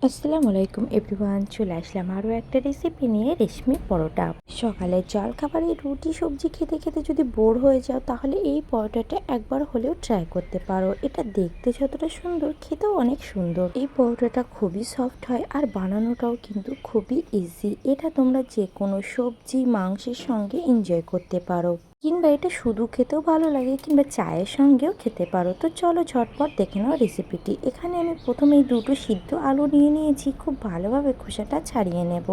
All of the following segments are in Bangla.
আসসালামু আলাইকুম এভরিওয়ান, চলে আসলাম আরও একটা রেসিপি নিয়ে, রেশমি পরোটা। সকালে জলখাবারে রুটি সবজি খেতে খেতে যদি বোর হয়ে যাও, তাহলে এই পরোটাটা একবার হলেও ট্রাই করতে পারো। এটা দেখতে যতটা সুন্দর, খেতেও অনেক সুন্দর। এই পরোটাটা খুবই সফট হয় আর বানানোটাও কিন্তু খুবই ইজি। এটা তোমরা যে কোনো সবজি মাংসের সঙ্গে এনজয় করতে পারো, কিংবা এটা শুধু খেতেও ভালো লাগে, কিংবা চায়ের সঙ্গেও খেতে পারো। তো চলো ঝটপট দেখে নাও রেসিপিটি। এখানে আমি প্রথমেই দুটো সিদ্ধ আলু নিয়ে নিয়েছি, খুব ভালোভাবে খোসাটা ছাড়িয়ে নেব।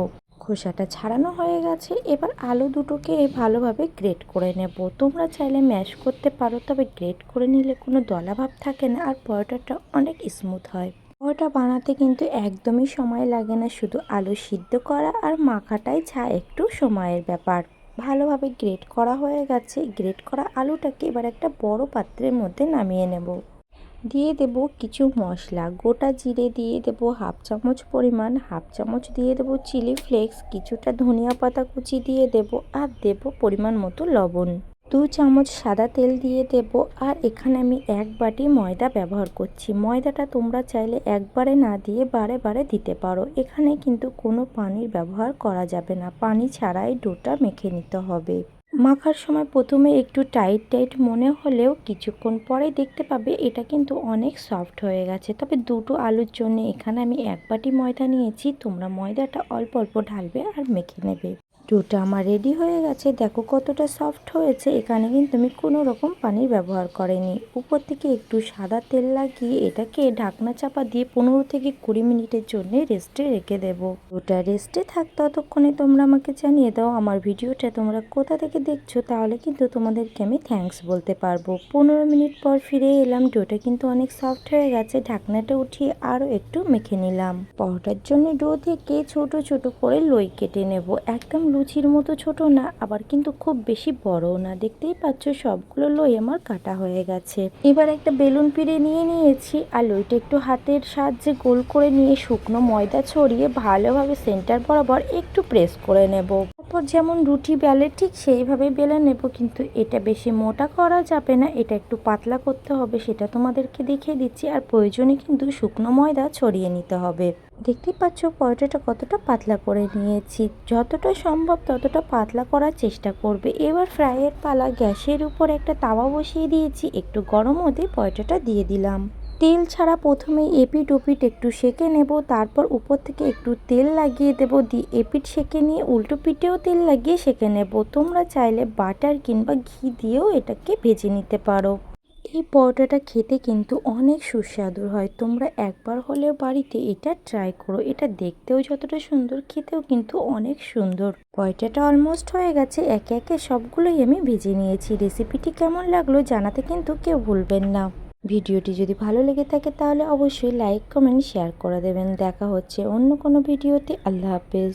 খোসাটা ছাড়ানো হয়ে গেছে, এবার আলু দুটোকে ভালোভাবে গ্রেট করে নেব। তোমরা চাইলে ম্যাশ করতে পারো, তবে গ্রেট করে নিলে কোনো দলাভাব থাকে না আর পরোটাটা অনেক স্মুথ হয়। পরোটা বানাতে কিন্তু একদমই সময় লাগে না, শুধু আলু সিদ্ধ করা আর মাখাটাই একটু সময়ের ব্যাপার। ভালোভাবে গ্রেট করা হয়ে গেছে। গ্রেট করা আলুটাকে এবার একটা বড় পাত্রের মধ্যে নামিয়ে নেব। দিয়ে দেব কিছু মশলা। গোটা জিরে দিয়ে দেব হাফ চামচ পরিমাণ, হাফ চামচ দিয়ে দেব চিলি ফ্লেক্স, কিছুটা ধনিয়া পাতা কুচি দিয়ে দেব, আর দেব পরিমাণ মতো লবণ। 2 চামচ সাদা তেল দিয়ে দেব। আর এখানে আমি 1 বাটি ময়দা ব্যবহার করছি। ময়দাটা তোমরা চাইলে একবারে না দিয়ে বারে বারে দিতে পারো। এখানে কিন্তু কোনো পানির ব্যবহার করা যাবে না, পানি ছাড়াই ডোটা মেখে নিতে হবে। মাখার সময় প্রথমে একটু টাইট টাইট মনে হলেও কিছুক্ষণ পরে দেখতে পাবে এটা কিন্তু অনেক সফট হয়ে গেছে। তবে দুটো আলুর জন্য এখানে আমি 1 বাটি ময়দা নিয়েছি। তোমরা ময়দাটা অল্প অল্প ঢালবে আর মেখে নেবে। ডোটা আমার রেডি হয়ে গেছে, দেখো কতটা সফট হয়েছে। এখানে কিন্তু আমি কোনো রকম পানির ব্যবহার করিনি। উপর থেকে একটু সাদা তেল লাগিয়ে এটাকে ঢাকনা চাপা দিয়ে 15 থেকে 20 মিনিটের জন্য রেস্টে রেখে দেব। ডোটা রেস্টে থাক, ততক্ষণে তোমরা আমাকে জানিয়ে দাও আমার ভিডিওটা তোমরা কোথা থেকে দেখছো, তাহলে কিন্তু তোমাদেরকে আমি থ্যাঙ্কস বলতে পারবো। 15 মিনিট পর ফিরে এলাম। ডোটা কিন্তু অনেক সফট হয়ে গেছে। ঢাকনাটা উঠিয়ে আরও একটু মেখে নিলাম। পরোটার জন্য ডো থেকে ছোট ছোট করে লই কেটে নেব। একদম লুচির মতো ছোট না, আবার কিন্তু খুব বেশি বড়ও না। দেখতেই পাচ্ছ সবগুলো লই আমার কাটা হয়ে গেছে। এবার একটা বেলুন পিড়ে নিয়ে নিয়েছি, আর লইটা একটু হাতের সাহায্যে গোল করে নিয়ে শুকনো ময়দা ছড়িয়ে ভালোভাবে সেন্টার বরাবর একটু প্রেস করে নেব। তারপর যেমন রুটি বেলে ঠিক সেইভাবে বেলে নেব, কিন্তু এটা বেশি মোটা করা যাবে না, এটা একটু পাতলা করতে হবে, সেটা তোমাদেরকে দেখিয়ে দিচ্ছি। আর প্রয়োজনে কিন্তু শুকনো ময়দা ছড়িয়ে নিতে হবে। দেখতেই পাচ্ছ পরোটাটা কতটা পাতলা করে নিয়েছি। যতটা সম্ভব ততটা পাতলা করার চেষ্টা করবে। এবার ফ্রাইয়ের পালা। গ্যাসের উপর একটা তাওয়া বসিয়ে দিয়েছি, একটু গরম হতে পরোটাটা দিয়ে দিলাম। তেল ছাড়া প্রথমে এপিট ওপিট একটু সেঁকে নেব, তারপর উপর থেকে একটু তেল লাগিয়ে দেব, দিয়ে এপিট সেঁকে নিয়ে উল্টো পিঠেও তেল লাগিয়ে সেঁকে নেব। তোমরা চাইলে বাটার কিংবা ঘি দিয়েও এটাকে ভেজে নিতে পারো। এই পরোটাটা খেতে কিন্তু অনেক সুস্বাদু হয়। তোমরা একবার হলেও বাড়িতে এটা ট্রাই করো। এটা দেখতেও যতটা সুন্দর, খেতেও কিন্তু অনেক সুন্দর। পরোটাটা অলমোস্ট হয়ে গেছে। একে একে সবগুলোই আমি ভেজে নিয়েছি। রেসিপিটি কেমন লাগলো জানাতে কিন্তু কেউ ভুলবেন না। ভিডিওটি যদি ভালো লেগে থাকে তাহলে অবশ্যই লাইক কমেন্ট শেয়ার করে দেবেন। দেখা হচ্ছে অন্য কোনো ভিডিওতে। আল্লাহ হাফেজ।